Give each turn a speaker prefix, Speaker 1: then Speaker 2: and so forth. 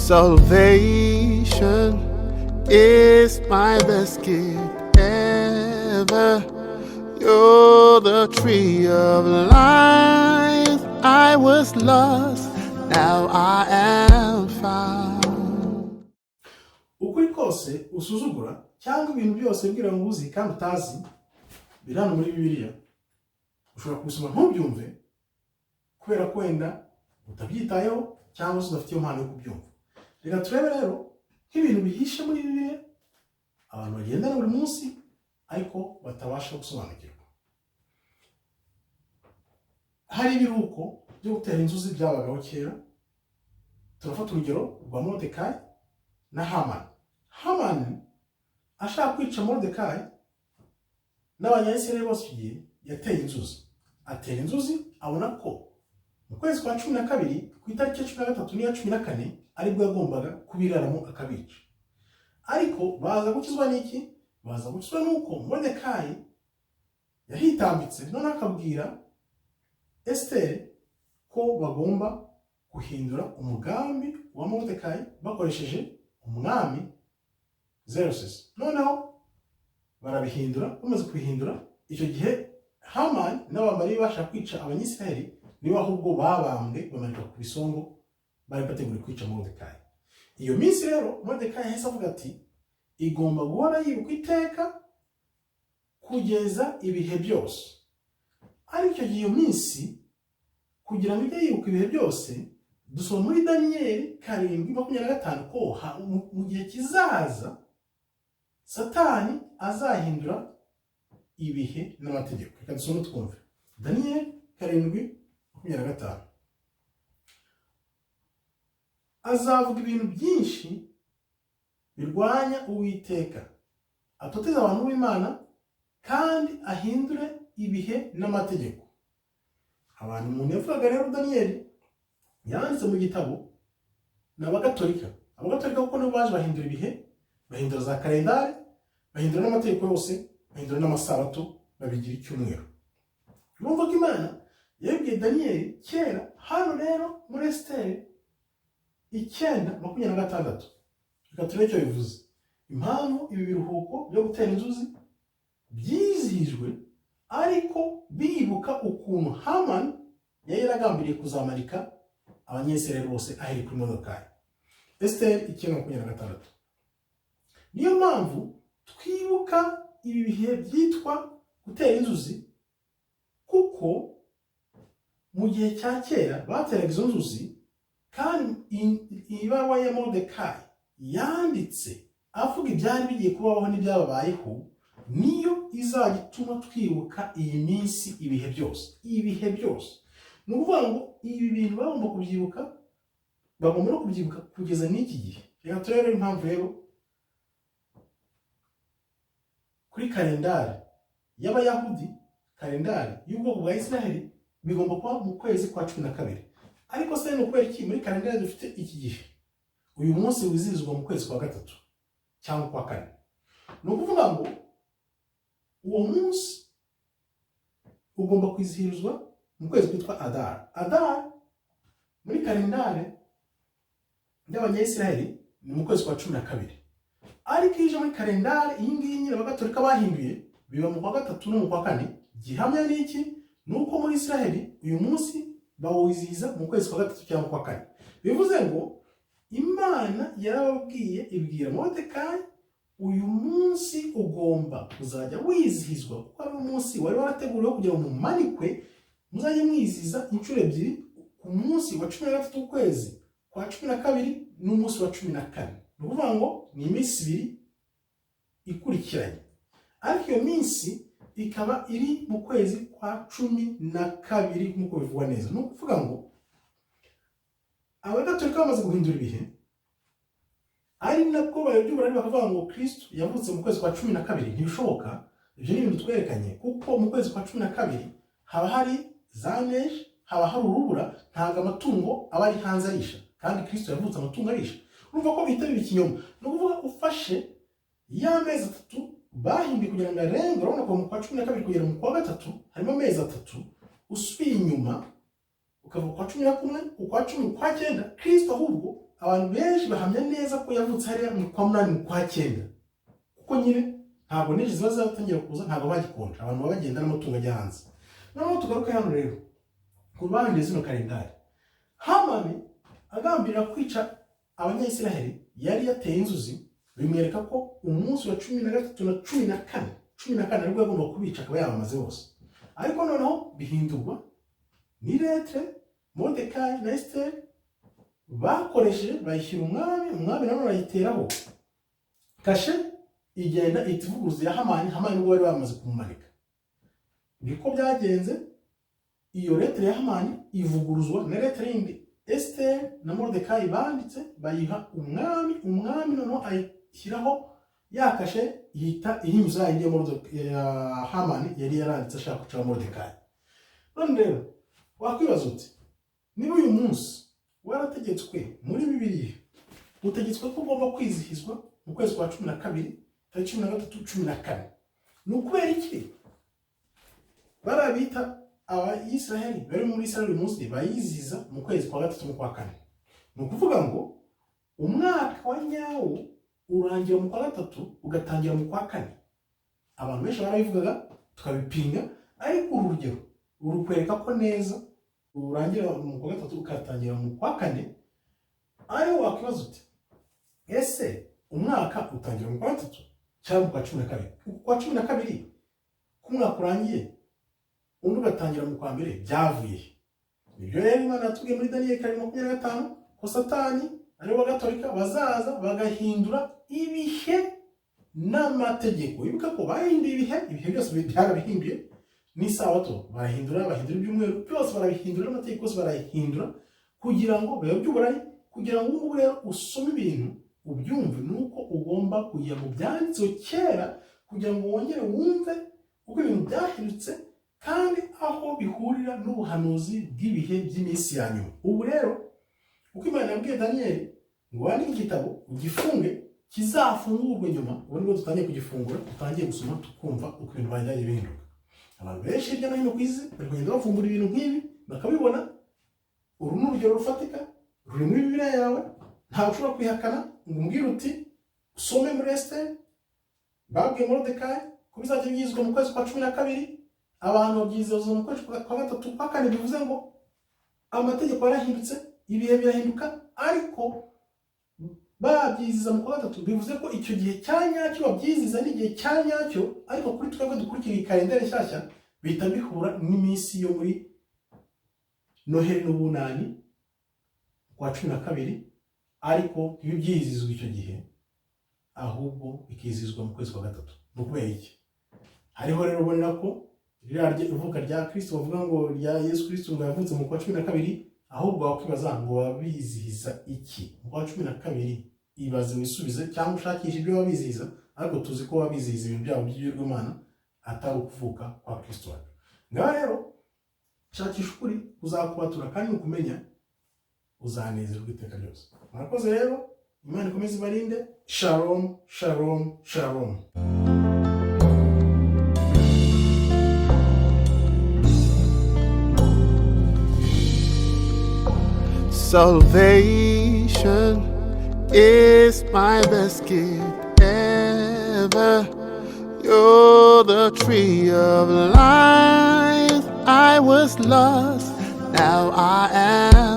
Speaker 1: Salvation is my best gift ever. You're the tree of life. I was lost, now I am found.
Speaker 2: Ukuri kose usuzugura cyangwa ibintu byose bwira ngo uzi kandi utazi birano muri Bibiliya ushobora kubisoma ntubyumve kubera ko wenda utabyitayeho cyangwa se udafite impano yo kubyumva. Reka turebe rero nk'ibintu bihishe muri Bibiliya abantu bagendana buri munsi ariko batabasha gusobanukirwa. Hari ibiruhuko byo gutera inzuzi byabagaho kera. Turafata urugero rwa Moridekayi na Hamani. Hamani ashaka kwica Moridekayi n'abanyayisirayeli bose igihe yateye inzuzi. Atera inzuzi abona ko mu kwezi kwa 12 ku itariki ya 13 n'iya 14 aribwo yagombaga kubiraramo akabica. Ariko baza gukizwa n'iki? Baza gukizwa nuko Moridekayi yahitambitse none akabwira ESiTERi ko bagomba guhindura umugambi wa Moridekayi bakoresheje umwami Xerxes. Noneho barabihindura, bamaze kubihindura icyo gihe Hamani n'abamari bashaka kwica abanyisirayeli niba ahubwo babambwe bamanika ku bisongo bari bategura kwica Moridekayi. Iyo minsi rero Moridekayi yahise avuga ati igomba guhora yibuka iteka kugeza ibihe byose. Ariko icyo gihe iyo minsi kugira ngo ijye yibuka ibihe byose dusoma muri Daniel 7:25 ko mu gihe kizaza Satani azahindura ibihe n'amategeko. Reka dusome twumve. Daniel 7:25 azavuga ibintu byinshi birwanya Uwiteka, atoteza abantu b'Imana kandi ahindure ibihe n'amategeko. Abantu umuntu yavugaga rero Daniel yanditse mu gitabo n'abagatolika. Abagatolika kuko nibo baje bahindura ibihe, bahindura za kalendari, bahindura n'amategeko yose, bahindura n'amasabato, babigira icyumweru. Urumva ko Imana yabwiye Daniel kera. Hano rero muri ESiTERi 9:26 reka turebe icyo bivuze. Impamvu ibi biruhuko byo gutera inzuzi byizihijwe ariko bibuka ukuntu Hamani yari yaragambiriye kuzamarika abanyesirayeli bose aheri kuri Moridekayi. ESiTERi 9:26 niyo mpamvu twibuka ibi bihe byitwa gutera inzuzi, kuko mu gihe cya kera bateraga izo nzuzi kandi ibaruwa ya Moridekayi yanditse avuga ibyari bigiye kubaho n'ibyababayeho niyo izajya ituma twibuka iyi minsi ibihe byose. Ibihe byose ni ukuvuga ngo ibi bintu bagomba kubyibuka, bagomba no kubyibuka kugeza n'iki gihe. Reka turebe impamvu rero kuri kalendari y'Abayahudi, kalendari y'ubwoko bwa Isiraheli bigomba kuba mu kwezi kwa 12. Ariko se ni ukubera iki muri kalendari dufite iki gihe uyu munsi wizihizwa mu kwezi kwa 3 cyangwa kwa 4? Ni ukuvuga ngo uwo munsi ugomba kwizihizwa mu kwezi kwitwa Adar. Adar muri kalendari y'Abanyayisiraheli ni mu kwezi kwa 12. Ariko ije muri kalendari iyi ngiyi nyine abagatolika bahinduye biba mu kwa 3 no mu kwa 4. Gihamya n'iki? Nuko muri Isiraheli uyu munsi bawizihiza mu kwezi kwa 3 cyangwa kwa 4. Bivuze ngo Imana yarababwiye ibwira Moridekayi uyu munsi ugomba kuzajya wizihizwa kuko ari umunsi wari warateguriwe kugira ngo mumanikwe, muzajye mwizihiza inshuro ebyiri ku munsi wa 13 w'ukwezi kwa 12 n'umunsi wa 14. Ni ukuvuga ngo ni iminsi ibiri ikurikiranye. Ariko iyo minsi ikaba iri mu kwezi kwa 12 nk'uko bivugwa neza. Ni ukuvuga ngo abagatolika bamaze guhindura ibihe ari nabwo bayobyura bakavuga ngo Kristo yavutse mu kwezi kwa 12. Ntibishoboka. Ibyo ni ibintu twerekanye kuko mu kwezi kwa 12 haba hari za neige, haba hari urubura, ntago amatungo aba ari hanze arisha, kandi Kristo yavutse amatungo arisha. Urumva ko bihita biba ikinyoma. Ni ukuvuga ufashe ya mezi 3 bahinduye kugira ngo arenge, urabona ko mu kwa 12 kugera mu kwa 3 harimo amezi 3, usubiye inyuma ukava kwa 11 ukwa 10 ukwa 9 Kristo ahubwo abantu benshi bahamya neza ko yavutse hariya mu kwa munani mu kwa cyenda, kuko nyine ntabwo n'ejo ziba zatangira kuza, ntabwo bagikonje, abantu baba bagenda n'amatungo ajya hanze. Noneho tugaruke hano rero ku bandi zino kalendari. Hamani agambirira kwica abanyayisiraheli yari yateye inzuzi, bimwereka ko umunsi wa 13 na 14 aribwo yagomba kubica, akaba yabamaze bose. Ariko noneho bihindurwa ni letre Moridekayi na Esiteri bakoresheje, bayishyira umwami nanone ayiteraho kashe, igenda itivuguruza ya Hamani ubwo bari bamaze kumumanika. Niko byagenze, iyo letre ya Hamani ivuguruzwa na letre yindi Esiteri na Moridekayi banditse, bayiha umwami noneho ayishyiraho yakashe, ihita ihinyuza ya Hamani yari yaranditse ashaka kuca Moridekayi. None rero wakwibaza uti, niba uyu munsi warategetswe muri Bibiliya, utegetswe ko ugomba kwizihizwa mu kwezi kwa 12 tariki 13-14, ni ukubera iki barabita Abayisiraheli bari muri Israeli umunsi bayizihiza mu kwezi kwa 3 mu kwa 4? Ni ukuvuga ngo umwaka wa nyawo urangira mu kwa 3 ugatangira mu kwa 4. Abantu benshi barabivugaga tukabipinga, ariko urugero urukwereka ko neza urangira mu kwa 3 ukatangira mu kwa 4. Ayo wakibaza uti, ese umwaka utangira mu kwa 3 cyangwa mu kwa 12? Kwa 12 kumwaka urangiye undi ugatangira mu kwa 1 byavuye. Ibyo rero Imana yatubwiye muri Daniel 25 ko Satani ari wa gatolika bazaza bagahindura ibihe n'amategeko. Ibuka ko bahinduye ibihe byose byarabihinduye, n'isabato bahindura ibyumweru byose barabihindura, amategeko yose barayihindura, kugira ngo bayobye uburari, kugira ngo ubu rero usome ibintu ubyumve nuko ugomba kujya mu byanditswe kera, kugira ngo wongere wumve uko ibintu byahindutse kandi aho bihurira n'ubuhanuzi bw'ibihe by'iminsi ya nyuma. Ubu rero uko Imana yabwiye Daniel ngo wandike igitabo ugifunge kizafungurwe nyuma, ubu nibwo dutangiye kugifungura, dutangiye gusoma tukumva uko ibintu bajyaye bihinduka. Abantu benshi hirya no hino ku isi bari kugenda bafungura ibintu nk'ibi bakabibona. Uru ni urugero rufatika ruri muri Bibiliya yawe, ntabwo ushobora kwihakana ngo umbwire uti usome muri Esiteri babwiye Moridekayi ko bizajya byizwa mu kwezi kwa 12, abantu babyizeza mu kwezi kwa 3 kwa 4. Bivuze ngo amategeko yarahindutse, ibihe birahinduka, ariko babyiziza mu kwa 3 bivuze ko icyo gihe cyanyacyo babyiziza n'igihe cyanyacyo, ariko kuri twebwe dukurikira kalendari nshyashya bihita bihura n'iminsi yo muri Noheli n'Ubunani kwa 12, ariko ntibyizizwa icyo gihe, ahubwo bikizizwa mu kwezi kwa 3. Ni ukubera iki? Hariho rero ubonera ko ivuka rya Kristo bavuga ngo rya Yesu Kristo ngo yavutse mu kwa 12, ahubwo wakwibaza ngo wabizihiza iki mu kwa 12? Ibaze wisubize, cyangwa ushakisha ibyo wabizihiza, ariko tuzi ko wabizihiza ibintu byabo by'Imana atari ukuvuka kwa Kristo wacu. Ngaho rero shakisha ukuri uzakubatura, kandi ukumenya uzanezerwa iteka ryose. Murakoze rero, Imana ikomeze ibarinde. Shalom, shalom, shalom.
Speaker 1: Salvation is my best gift ever. You're the tree of life. I was lost, now I am